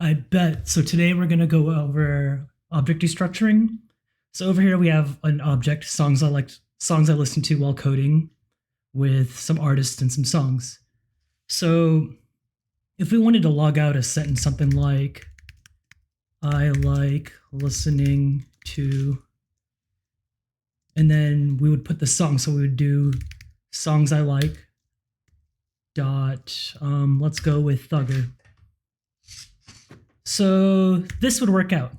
I bet. So today we're going to go over object destructuring. So over here we have an object, songs I listen to while coding with some artists and some songs. So if we wanted to log out a sentence, something like, I like listening to, and then we would put the song. So we would do songs I like dot, let's go with Thugger. So this would work out.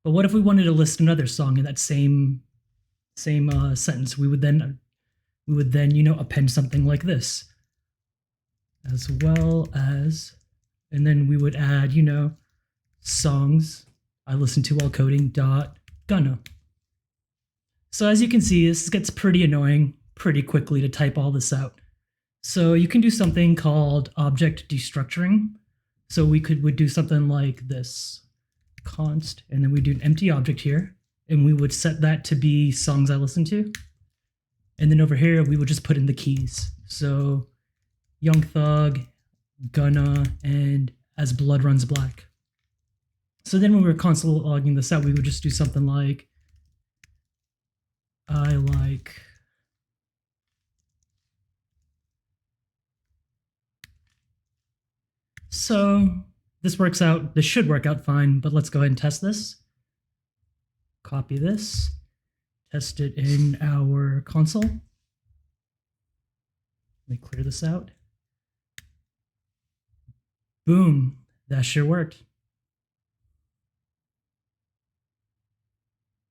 But what if we wanted to list another song in that same sentence? We would then append something like this, as well as, and then we would add songs I listen to while coding dot gonna. So as you can see, this gets pretty annoying pretty quickly to type all this out. So you can do something called object destructuring. So we would do something like this, const, and then we do an empty object here, and we would set that to be songs I listen to. And then over here, we would just put in the keys. So Young Thug, Gunna, and As Blood Runs Black. So then when we were console logging this out, we would just do something like, I like So this works out, this should work out fine, but let's go ahead and test this. Copy this, test it in our console. Let me clear this out. Boom, that sure worked.